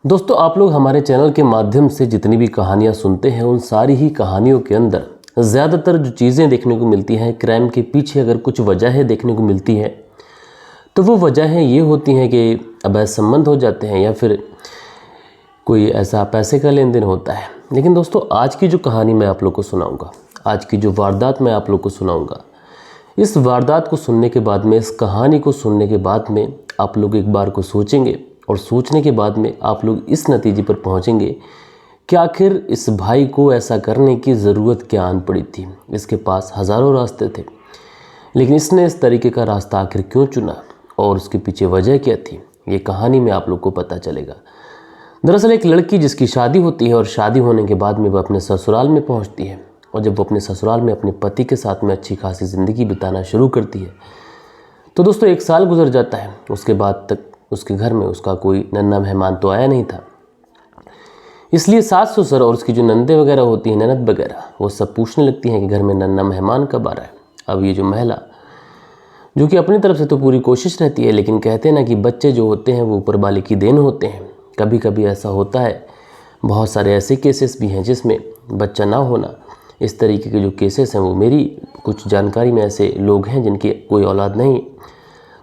दोस्तों, आप लोग हमारे चैनल के माध्यम से जितनी भी कहानियाँ सुनते हैं उन सारी ही कहानियों के अंदर ज़्यादातर जो चीज़ें देखने को मिलती हैं, क्राइम के पीछे अगर कुछ वजहें देखने को मिलती हैं तो वो वजहें ये होती हैं कि अवैध संबंध हो जाते हैं या फिर कोई ऐसा पैसे का लेन देन होता है। लेकिन दोस्तों, आज की जो कहानी मैं आप लोग को सुनाऊँगा, आज की जो वारदात मैं आप लोग को सुनाऊँगा, इस वारदात को सुनने के बाद में, इस कहानी को सुनने के बाद में आप लोग एक बार को सोचेंगे और सोचने के बाद में आप लोग इस नतीजे पर पहुंचेंगे कि आखिर इस भाई को ऐसा करने की ज़रूरत क्या आन पड़ी थी। इसके पास हज़ारों रास्ते थे, लेकिन इसने इस तरीके का रास्ता आखिर क्यों चुना और उसके पीछे वजह क्या थी, ये कहानी में आप लोग को पता चलेगा। दरअसल एक लड़की जिसकी शादी होती है और शादी होने के बाद में वह अपने ससुराल में पहुँचती है, और जब वो अपने ससुराल में अपने पति के साथ में अच्छी खासी ज़िंदगी बिताना शुरू करती है तो दोस्तों 1 साल गुजर जाता है। उसके बाद तक उसके घर में उसका कोई नन्हा मेहमान तो आया नहीं था, इसलिए सास ससुर और उसकी जो नंदे वगैरह होती हैं, ननद वगैरह, वो सब पूछने लगती हैं कि घर में नन्हा मेहमान कब आ रहा है। अब ये जो महिला, जो कि अपनी तरफ से तो पूरी कोशिश रहती है, लेकिन कहते हैं ना कि बच्चे जो होते हैं वो ऊपर वाले की देन होते हैं। कभी कभी ऐसा होता है, बहुत सारे ऐसे केसेस भी हैं जिसमें बच्चा ना होना, इस तरीके के जो केसेस हैं वो मेरी कुछ जानकारी में ऐसे लोग हैं जिनकी कोई औलाद नहीं,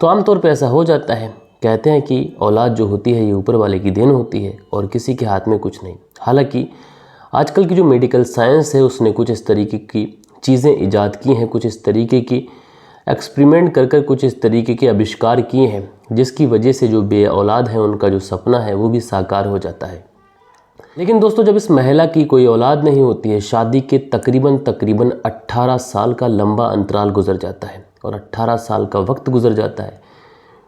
तो आमतौर पे ऐसा हो जाता है। कहते हैं कि औलाद जो होती है ये ऊपर वाले की देन होती है और किसी के हाथ में कुछ नहीं। हालांकि आजकल की जो मेडिकल साइंस है उसने कुछ इस तरीके की चीज़ें ईजाद की हैं, कुछ इस तरीके की एक्सपेरिमेंट कर कुछ इस तरीके के आविष्कार किए हैं जिसकी वजह से जो बे औलाद हैं उनका जो सपना है वो भी साकार हो जाता है। लेकिन दोस्तों, जब इस महिला की कोई औलाद नहीं होती है, शादी के तकरीबन 18 साल का लंबा अंतराल गुजर जाता है और 18 साल का वक्त गुजर जाता है,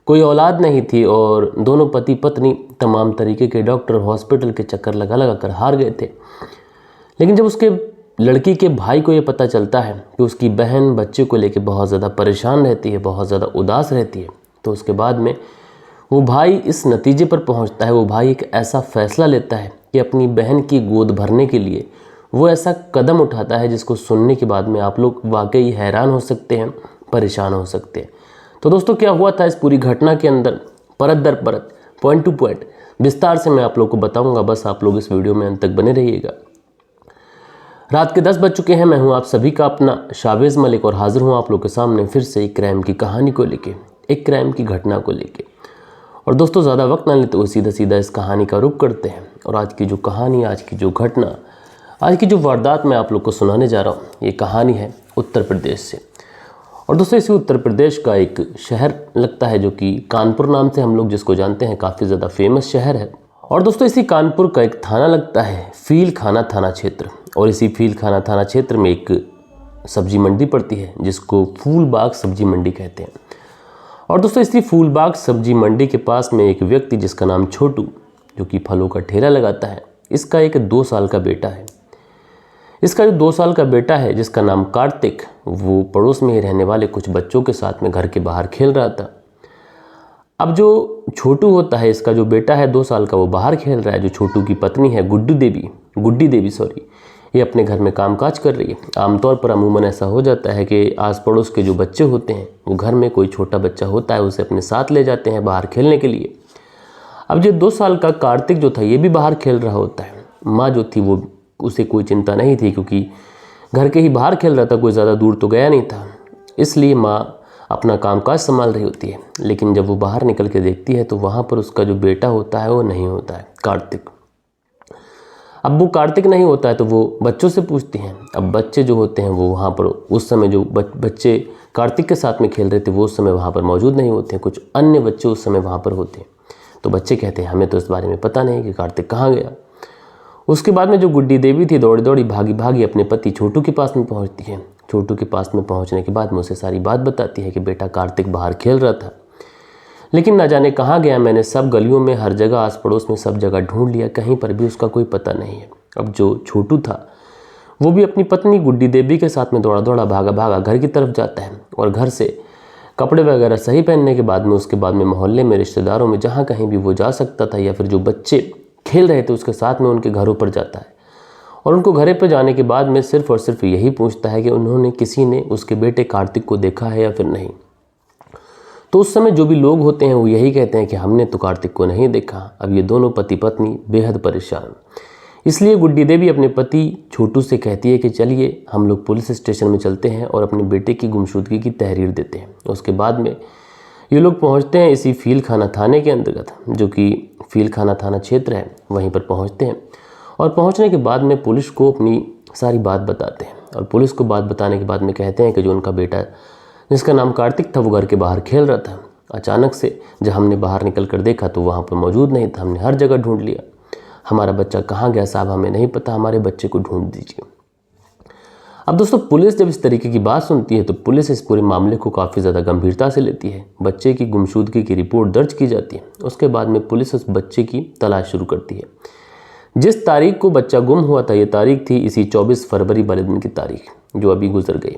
कोई औलाद नहीं थी और दोनों पति पत्नी तमाम तरीके के डॉक्टर हॉस्पिटल के चक्कर लगा कर हार गए थे। लेकिन जब उसके लड़की के भाई को ये पता चलता है कि उसकी बहन बच्चे को लेकर बहुत ज़्यादा परेशान रहती है, बहुत ज़्यादा उदास रहती है, तो उसके बाद में वो भाई इस नतीजे पर पहुंचता है, वो भाई एक ऐसा फ़ैसला लेता है कि अपनी बहन की गोद भरने के लिए वो ऐसा कदम उठाता है जिसको सुनने के बाद में आप लोग वाकई हैरान हो सकते हैं, परेशान हो सकते हैं। तो दोस्तों, क्या हुआ था इस पूरी घटना के अंदर, परत दर परत, पॉइंट टू पॉइंट विस्तार से मैं आप लोग को बताऊंगा। बस आप लोग इस वीडियो में अंत तक बने रहिएगा। रात के 10 बज चुके हैं। मैं हूं आप सभी का अपना शावेज़ मलिक और हाजिर हूं आप लोग के सामने फिर से एक क्राइम की कहानी को लेके, एक क्राइम की घटना को लेके। और दोस्तों, ज़्यादा वक्त ना लेते हुए सीधा इस कहानी का रुख करते हैं। और आज की जो कहानी, आज की जो घटना, आज की जो वारदात मैं आप लोग को सुनाने जा रहा हूँ, ये कहानी है उत्तर प्रदेश से। और दोस्तों, इसी उत्तर प्रदेश का एक शहर लगता है जो कि कानपुर नाम से हम लोग जिसको जानते हैं, काफ़ी ज़्यादा फेमस शहर है। और दोस्तों, इसी कानपुर का एक थाना लगता है फील खाना थाना क्षेत्र, और इसी फील खाना थाना क्षेत्र में एक सब्जी मंडी पड़ती है जिसको फूलबाग सब्जी मंडी कहते हैं। और दोस्तों, इसी फूलबाग सब्जी मंडी के पास में एक व्यक्ति जिसका नाम छोटू, जो कि फलों का ठेला लगाता है, इसका एक 2 साल का बेटा है। इसका जो 2 साल का बेटा है जिसका नाम कार्तिक, वो पड़ोस में ही रहने वाले कुछ बच्चों के साथ में घर के बाहर खेल रहा था। अब जो छोटू होता है, इसका जो बेटा है 2 साल का, वो बाहर खेल रहा है। जो छोटू की पत्नी है गुड्डी देवी ये अपने घर में कामकाज कर रही है। आमतौर पर अमूमन ऐसा हो जाता है कि आस पड़ोस के जो बच्चे होते हैं वो घर में कोई छोटा बच्चा होता है उसे अपने साथ ले जाते हैं बाहर खेलने के लिए। अब जो 2 साल का कार्तिक जो था ये भी बाहर खेल रहा होता है। माँ जो थी वो, उसे कोई चिंता नहीं थी क्योंकि घर के ही बाहर खेल रहा था, कोई ज़्यादा दूर तो गया नहीं था, इसलिए माँ अपना कामकाज संभाल रही होती है। लेकिन जब वो बाहर निकल के देखती है तो वहाँ पर उसका जो बेटा होता है वो नहीं होता है, कार्तिक। अब वो कार्तिक नहीं होता है तो वो बच्चों से पूछती हैं। अब बच्चे जो होते हैं वो वहाँ पर उस समय जो बच्चे कार्तिक के साथ में खेल रहे थे वो उस समय वहाँ पर मौजूद नहीं होते हैं, कुछ अन्य बच्चे उस समय वहाँ पर होते हैं। तो बच्चे कहते हैं हमें तो इस बारे में पता नहीं कि कार्तिक कहाँ गया। उसके बाद में जो गुड्डी देवी थी दौड़ी भागी अपने पति छोटू के पास में पहुँचती है। छोटू के पास में पहुँचने के बाद में उसे सारी बात बताती है कि बेटा कार्तिक बाहर खेल रहा था, लेकिन ना जाने कहाँ गया। मैंने सब गलियों में, हर जगह, आस पड़ोस में सब जगह ढूंढ लिया, कहीं पर भी उसका कोई पता नहीं है। अब जो छोटू था वो भी अपनी पत्नी गुड्डी देवी के साथ में दौड़ा भागा घर की तरफ जाता है और घर से कपड़े वगैरह सही पहनने के बाद में, उसके बाद में मोहल्ले में, रिश्तेदारों में, जहाँ कहीं भी वो जा सकता था या फिर जो बच्चे खेल रहे थे उसके साथ में उनके घरों पर जाता है। और उनको घरे पर जाने के बाद में सिर्फ और सिर्फ यही पूछता है कि उन्होंने, किसी ने उसके बेटे कार्तिक को देखा है या फिर नहीं। तो उस समय जो भी लोग होते हैं वो यही कहते हैं कि हमने तो कार्तिक को नहीं देखा। अब ये दोनों पति पत्नी बेहद परेशान। इसलिए गुड्डी देवी अपने पति छोटू से कहती है कि चलिए हम लोग पुलिस स्टेशन में चलते हैं और अपने बेटे की गुमशुदगी की तहरीर देते हैं। उसके बाद में ये लोग पहुंचते हैं इसी फीलखाना थाने के अंतर्गत, जो कि फीलखाना थाना क्षेत्र है, वहीं पर पहुंचते हैं। और पहुंचने के बाद में पुलिस को अपनी सारी बात बताते हैं। और पुलिस को बात बताने के बाद में कहते हैं कि जो उनका बेटा जिसका नाम कार्तिक था वो घर के बाहर खेल रहा था। अचानक से जब हमने बाहर निकल कर देखा तो वहाँ पर मौजूद नहीं था। हमने हर जगह ढूंढ लिया। हमारा बच्चा कहाँ गया साहब, हमें नहीं पता, हमारे बच्चे को ढूंढ दीजिए। अब दोस्तों पुलिस जब इस तरीके की बात सुनती है तो पुलिस इस पूरे मामले को काफ़ी ज़्यादा गंभीरता से लेती है। बच्चे की गुमशुदगी की रिपोर्ट दर्ज की जाती है। उसके बाद में पुलिस उस बच्चे की तलाश शुरू करती है। जिस तारीख को बच्चा गुम हुआ था ये तारीख थी इसी 24 फरवरी वाले दिन की तारीख, जो अभी गुजर गई।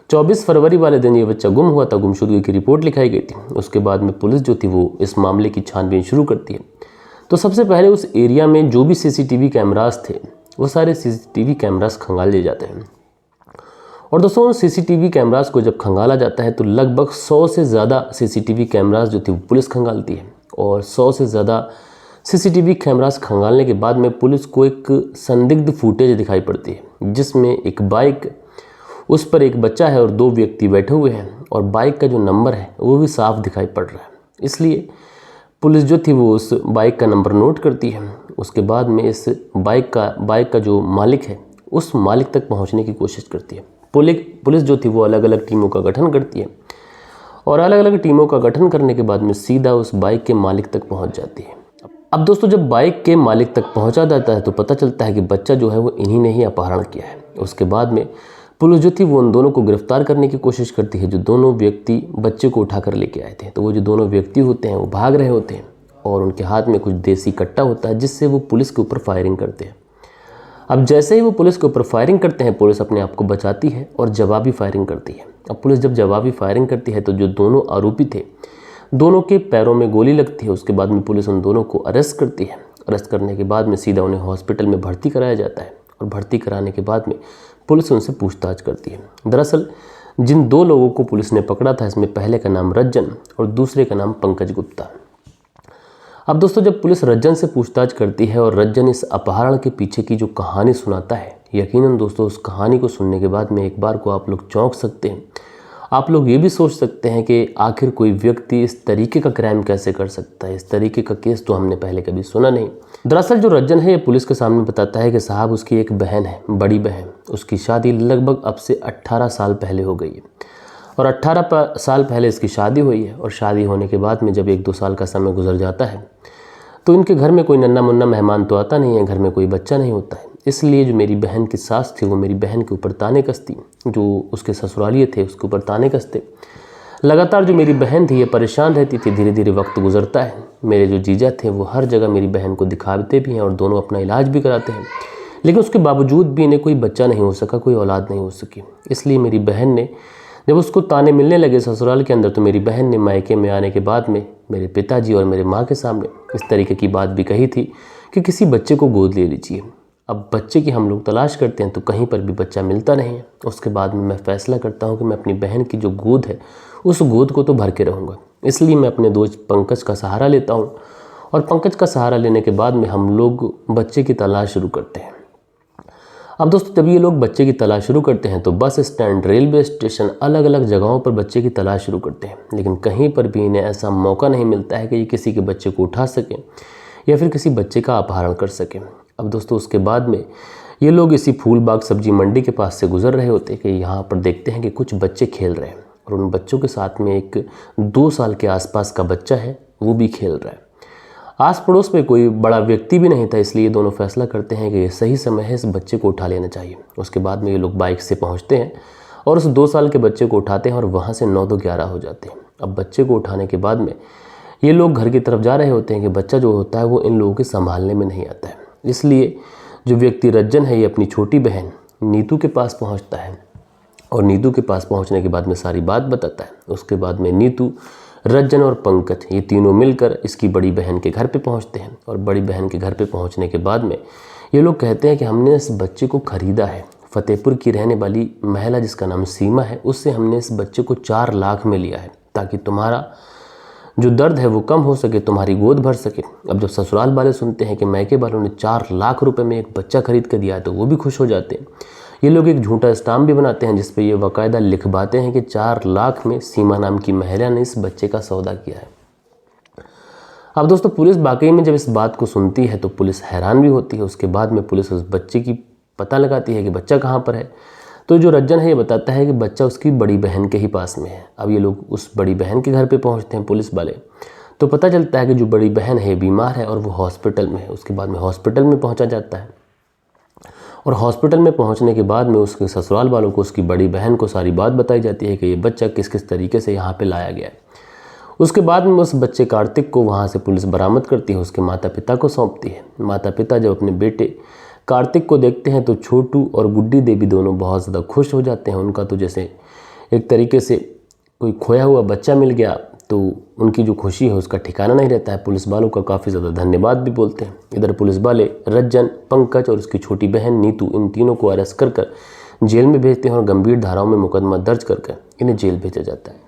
24 फरवरी वाले दिन ये बच्चा गुम हुआ था, गुमशुदगी की रिपोर्ट लिखाई गई थी। उसके बाद में पुलिस जो थी वो इस मामले की छानबीन शुरू करती है। तो सबसे पहले उस एरिया में जो भी सीसीटीवी कैमरास थे वो सारे सीसीटीवी कैमरास खंगाल लिए जाते हैं। और दोस्तों उन सीसीटीवी कैमरास को जब खंगाला जाता है तो लगभग 100 से ज़्यादा सीसीटीवी कैमरास जो थी वो पुलिस खंगालती है। और 100 से ज़्यादा सीसीटीवी कैमरास खंगालने के बाद में पुलिस को एक संदिग्ध फुटेज दिखाई पड़ती है, जिसमें एक बाइक, उस पर एक बच्चा है और 2 व्यक्ति बैठे हुए हैं। और बाइक का जो नंबर है वो भी साफ दिखाई पड़ रहा है। इसलिए पुलिस जो थी वो उस बाइक का नंबर नोट करती है। उसके बाद में इस बाइक का जो मालिक है उस मालिक तक पहुंचने की कोशिश करती है। पुलिस जो थी वो अलग अलग टीमों का गठन करती है। और अलग अलग टीमों का गठन करने के बाद में सीधा उस बाइक के मालिक तक पहुंच जाती है। अब दोस्तों जब बाइक के मालिक तक पहुंचा जाता है तो पता चलता है कि बच्चा जो है वो इन्हीं ने ही अपहरण किया है। उसके बाद में पुलिस जो थी वो उन दोनों को गिरफ्तार करने की कोशिश करती है जो दोनों व्यक्ति बच्चे को उठाकर लेके आए थे। तो वो जो दोनों व्यक्ति होते हैं वो भाग रहे होते हैं और उनके हाथ में कुछ देसी कट्टा होता है जिससे वो पुलिस के ऊपर फायरिंग करते हैं। अब जैसे ही वो पुलिस के ऊपर फायरिंग करते हैं पुलिस अपने आप को बचाती है और जवाबी फायरिंग करती है। अब पुलिस जब जवाबी फायरिंग करती है तो जो दोनों आरोपी थे दोनों के पैरों में गोली लगती है। उसके बाद में पुलिस उन दोनों को अरेस्ट करती है। अरेस्ट करने के बाद में सीधा उन्हें हॉस्पिटल में भर्ती कराया जाता है। और भर्ती कराने के बाद में पुलिस उनसे पूछताछ करती है। दरअसल जिन 2 लोगों को पुलिस ने पकड़ा था इसमें पहले का नाम रज्जन और दूसरे का नाम पंकज गुप्ता। अब दोस्तों जब पुलिस रज्जन से पूछताछ करती है और रज्जन इस अपहरण के पीछे की जो कहानी सुनाता है, यकीनन दोस्तों उस कहानी को सुनने के बाद में एक बार को आप लोग चौंक सकते हैं। आप लोग ये भी सोच सकते हैं कि आखिर कोई व्यक्ति इस तरीके का क्राइम कैसे कर सकता है। इस तरीके का केस तो हमने पहले कभी सुना नहीं। दरअसल जो रज्जन है ये पुलिस के सामने बताता है कि साहब उसकी एक बहन है, बड़ी बहन, उसकी शादी लगभग अब से 18 साल पहले हो गई है। और 18 साल पहले इसकी शादी हुई है। और शादी होने के बाद में जब 1-2 साल का समय गुजर जाता है तो इनके घर में कोई नन्ना मुन्ना मेहमान तो आता नहीं है, घर में कोई बच्चा नहीं होता है। इसलिए जो मेरी बहन की सास थी वो मेरी बहन के ऊपर ताने कसती, जो उसके ससुरालिए थे उसके ऊपर ताने कसते। लगातार जो मेरी बहन थी ये परेशान रहती थी। धीरे धीरे वक्त गुजरता है। मेरे जो जीजा थे वो हर जगह मेरी बहन को दिखाते भी हैं और दोनों अपना इलाज भी कराते हैं, लेकिन उसके बावजूद भी इन्हें कोई बच्चा नहीं हो सका, कोई औलाद नहीं हो सकी। इसलिए मेरी बहन ने जब उसको ताने मिलने लगे ससुराल के अंदर तो मेरी बहन ने मायके में आने के बाद में मेरे पिताजी और मेरे माँ के सामने इस तरीके की बात भी कही थी कि किसी बच्चे को गोद ले लीजिए। अब बच्चे की हम लोग तलाश करते हैं तो कहीं पर भी बच्चा मिलता नहीं है। उसके बाद में मैं फ़ैसला करता हूँ कि मैं अपनी बहन की जो गोद है उस गोद को तो भर के रहूँगा। इसलिए मैं अपने दोस्त पंकज का सहारा लेता हूँ और पंकज का सहारा लेने के बाद में हम लोग बच्चे की तलाश शुरू करते हैं। अब दोस्तों जब ये लोग बच्चे की तलाश शुरू करते हैं तो बस स्टैंड, रेलवे स्टेशन, अलग अलग जगहों पर बच्चे की तलाश शुरू करते हैं, लेकिन कहीं पर भी इन्हें ऐसा मौका नहीं मिलता है कि ये किसी के बच्चे को उठा सकें या फिर किसी बच्चे का अपहरण कर सकें। अब दोस्तों उसके बाद में ये लोग इसी फूलबाग सब्जी मंडी के पास से गुजर रहे होते हैं कि यहाँ पर देखते हैं कि कुछ बच्चे खेल रहे हैं और उन बच्चों के साथ में एक 2 साल के आसपास का बच्चा है, वो भी खेल रहा है। आस पड़ोस में कोई बड़ा व्यक्ति भी नहीं था, इसलिए दोनों फैसला करते हैं कि ये सही समय है, इस बच्चे को उठा लेना चाहिए। उसके बाद में ये लोग बाइक से पहुंचते हैं और उस 2 साल के बच्चे को उठाते हैं और वहाँ से 9-11 हो जाते हैं। अब बच्चे को उठाने के बाद में ये लोग घर की तरफ जा रहे होते हैं कि बच्चा जो होता है वो इन लोगों के संभालने में नहीं आता है। इसलिए जो व्यक्ति रज्जन है ये अपनी छोटी बहन नीतू के पास पहुँचता है और नीतू के पास पहुँचने के बाद में सारी बात बताता है। उसके बाद में नीतू, रज्जन और पंकज ये तीनों मिलकर इसकी बड़ी बहन के घर पे पहुंचते हैं और बड़ी बहन के घर पे पहुंचने के बाद में ये लोग कहते हैं कि हमने इस बच्चे को ख़रीदा है। फतेहपुर की रहने वाली महिला जिसका नाम सीमा है उससे हमने इस बच्चे को 4 लाख में लिया है ताकि तुम्हारा जो दर्द है वो कम हो सके, तुम्हारी गोद भर सके। अब जब ससुराल वाले सुनते हैं कि मायके वालों ने 4 लाख रुपए में एक बच्चा खरीद कर दिया है तो वो भी खुश हो जाते हैं। ये लोग एक झूठा स्टाम्प भी बनाते हैं जिस पे ये बाकायदा लिखवाते हैं कि 4 लाख में सीमा नाम की महिला ने इस बच्चे का सौदा किया है। अब दोस्तों पुलिस वाकई में जब इस बात को सुनती है तो पुलिस हैरान भी होती है। उसके बाद में पुलिस उस बच्चे की पता लगाती है कि बच्चा कहाँ पर है। तो जो रज्जन है ये बताता है कि बच्चा उसकी बड़ी बहन के ही पास में है। अब ये लोग उस बड़ी बहन के घर पे पहुंचते हैं पुलिस वाले, तो पता चलता है कि जो बड़ी बहन है बीमार है और वो हॉस्पिटल में है। उसके बाद में हॉस्पिटल में पहुंचा जाता है और हॉस्पिटल में पहुंचने के बाद में उसके ससुराल वालों को उसकी बड़ी बहन को सारी बात बताई जाती है कि ये बच्चा किस किस तरीके से यहाँ पर लाया गया है। उसके बाद में उस बच्चे कार्तिक को वहाँ से पुलिस बरामद करती है, उसके माता पिता को सौंपती है। माता पिता जब अपने बेटे कार्तिक को देखते हैं तो छोटू और गुड्डी देवी दोनों बहुत ज़्यादा खुश हो जाते हैं। उनका तो जैसे एक तरीके से कोई खोया हुआ बच्चा मिल गया, तो उनकी जो खुशी है उसका ठिकाना नहीं रहता है। पुलिस वालों का काफ़ी ज़्यादा धन्यवाद भी बोलते हैं। इधर पुलिस वाले रज्जन, पंकज और उसकी छोटी बहन नीतू, इन तीनों को अरेस्ट कर जेल में भेजते हैं और गंभीर धाराओं में मुकदमा दर्ज कर इन्हें जेल भेजा जाता है।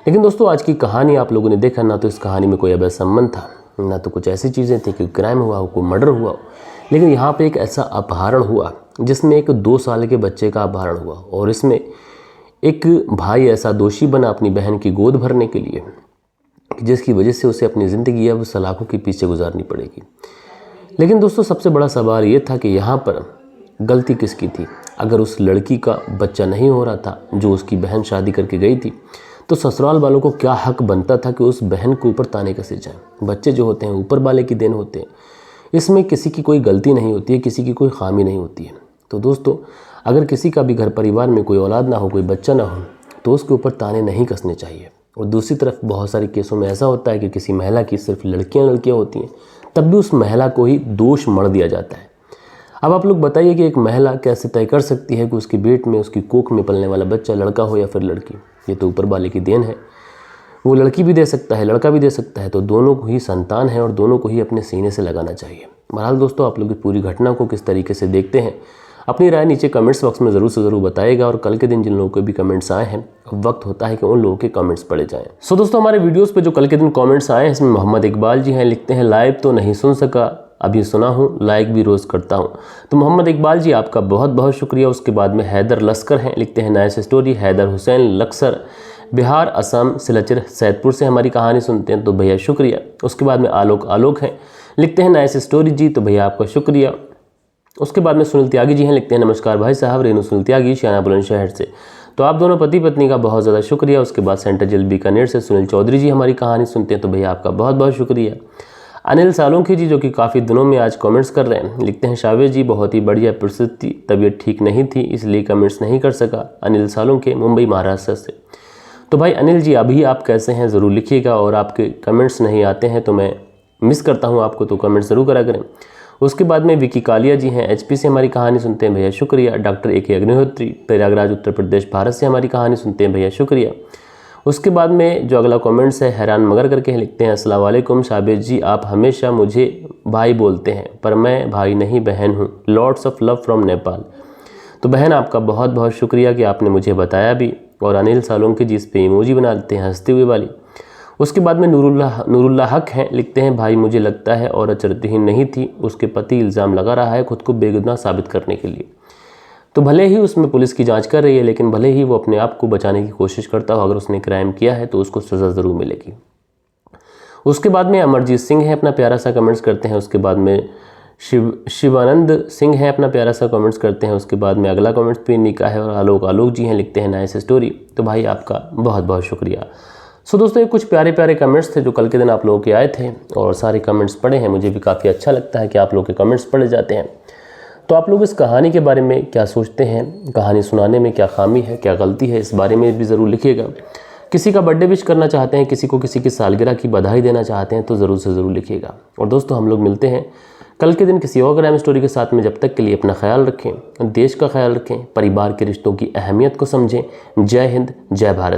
लेकिन दोस्तों आज की कहानी आप लोगों ने देखा, ना तो इस कहानी में कोई अवैध संबंध था, ना तो कुछ ऐसी चीज़ें थी कि क्राइम हुआ हो, कोई मर्डर हुआ हो, लेकिन यहाँ पे एक ऐसा अपहरण हुआ जिसमें एक 2 साल के बच्चे का अपहरण हुआ और इसमें एक भाई ऐसा दोषी बना अपनी बहन की गोद भरने के लिए जिसकी वजह से उसे अपनी ज़िंदगी अब सलाखों के पीछे गुजारनी पड़ेगी। लेकिन दोस्तों सबसे बड़ा सवाल ये था कि यहाँ पर गलती किसकी थी। अगर उस लड़की का बच्चा नहीं हो रहा था जो उसकी बहन शादी करके गई थी, तो ससुराल वालों को क्या हक बनता था कि उस बहन के ऊपर ताने कसे जाएं। बच्चे जो होते हैं ऊपर वाले की देन होते हैं, इसमें किसी की कोई गलती नहीं होती है, किसी की कोई खामी नहीं होती है। तो दोस्तों अगर किसी का भी घर परिवार में कोई औलाद ना हो, कोई बच्चा ना हो, तो उसके ऊपर ताने नहीं कसने चाहिए। और दूसरी तरफ बहुत सारे केसों में ऐसा होता है कि किसी महिला की सिर्फ लड़कियां होती हैं, तब भी उस महिला को ही दोष मढ़ दिया जाता है। अब आप लोग बताइए कि एक महिला कैसे तय कर सकती है कि उसकी पेट में, उसकी कोख में पलने वाला बच्चा लड़का हो या फिर लड़की। ये तो ऊपर वाले की देन है। वो लड़की भी दे सकता है, लड़का भी दे सकता है, तो दोनों को ही संतान है और दोनों को ही अपने सीने से लगाना चाहिए। बहरहाल दोस्तों आप लोग इस पूरी घटना को किस तरीके से देखते हैं, अपनी राय नीचे कमेंट्स बॉक्स में ज़रूर से ज़रूर बताइएगा। और कल के दिन जिन लोगों के भी कमेंट्स आए हैं, अब वक्त होता है कि उन लोगों के कमेंट्स पढ़े जाएं। सो दोस्तों हमारे वीडियोस पे जो कल के दिन कमेंट्स आए हैं, इसमें मोहम्मद इकबाल जी हैं, लिखते हैं लाइव तो नहीं सुन सका, अभी सुना हूँ, लाइक भी रोज़ करता हूँ। तो मोहम्मद इकबाल जी आपका बहुत बहुत शुक्रिया। उसके बाद में हैदर लस्कर हैं, लिखते हैं नाइस स्टोरी। हैदर हुसैन लक्सर, बिहार, असम, सिलचर, सैदपुर से हमारी कहानी सुनते हैं, तो भैया शुक्रिया। उसके बाद में आलोक हैं, लिखते हैं नाइस स्टोरी जी, तो भैया आपका शुक्रिया। उसके बाद में सुनील त्यागी जी हैं, लिखते हैं नमस्कार भाई साहब, रेनू सुनील त्यागी शाना बुलंदशहर से, तो आप दोनों पति पत्नी का बहुत ज़्यादा शुक्रिया। उसके बाद सेंटर जेल बीकानेर से सुनील चौधरी जी हमारी कहानी सुनते हैं, तो भैया आपका बहुत बहुत शुक्रिया। अनिल सालुंखी जी जो कि काफ़ी दिनों में आज कमेंट्स कर रहे हैं, लिखते हैं शावेज जी बहुत ही बढ़िया परिस्थिति, तबीयत ठीक नहीं थी इसलिए कमेंट्स नहीं कर सका। अनिल सालुंखे, मुंबई महाराष्ट्र से। तो भाई अनिल जी अभी आप कैसे हैं ज़रूर लिखिएगा, और आपके कमेंट्स नहीं आते हैं तो मैं मिस करता हूं आपको, तो कमेंट्स ज़रूर करा करें। उसके बाद में विकी कालिया जी हैं, एचपी से हमारी कहानी सुनते हैं, भैया शुक्रिया। डॉक्टर ए के अग्निहोत्री, प्रयागराज उत्तर प्रदेश भारत से हमारी कहानी सुनते हैं, भैया शुक्रिया। उसके बाद में जो अगला कमेंट्स है हैरान मगर करके लिखते हैं, अस्सलाम वालेकुम शाबेज जी, आप हमेशा मुझे भाई बोलते हैं पर मैं भाई नहीं बहन हूँ, lots of love from Nepal. तो बहन आपका बहुत बहुत शुक्रिया कि आपने मुझे बताया भी। और अनिल सालुंखे जी इस पे इमोजी बना देते हैं हंसते हुए वाली। उसके बाद में नूरुल्लाह हक हैं, लिखते हैं भाई मुझे लगता है औरत चरित्रहीन नहीं थी, उसके पति इल्ज़ाम लगा रहा है खुद को बेगुनाह साबित करने के लिए। तो भले ही उसमें पुलिस की जांच कर रही है, लेकिन भले ही वो अपने आप को बचाने की कोशिश करता हो, अगर उसने क्राइम किया है तो उसको सज़ा ज़रूर मिलेगी। उसके बाद में अमरजीत सिंह है, अपना प्यारा सा कमेंट्स करते हैं। उसके बाद में शिवानंद सिंह है, अपना प्यारा सा कमेंट्स करते हैं। उसके बाद में अगला कमेंट्स पिन्नी का है और आलोक जी हैं, लिखते हैं नाइस स्टोरी। तो भाई आपका बहुत बहुत शुक्रिया। सो दोस्तों ये कुछ प्यारे प्यारे कमेंट्स थे जो कल के दिन आप लोगों के आए थे, और सारे कमेंट्स पढ़े हैं। मुझे भी काफ़ी अच्छा लगता है कि आप लोगों के कमेंट्स पढ़े जाते हैं। तो आप लोग इस कहानी के बारे में क्या सोचते हैं, कहानी सुनाने में क्या खामी है, क्या गलती है, इस बारे में भी ज़रूर लिखिएगा। किसी का बर्थडे विश करना चाहते हैं, किसी को किसी की सालगिरह की बधाई देना चाहते हैं, तो ज़रूर से ज़रूर लिखिएगा। और दोस्तों हम लोग मिलते हैं कल के दिन किसी और क्राइम स्टोरी के साथ में। जब तक के लिए अपना ख्याल रखें, देश का ख्याल रखें, परिवार के रिश्तों की अहमियत को समझें। जय हिंद, जय भारत।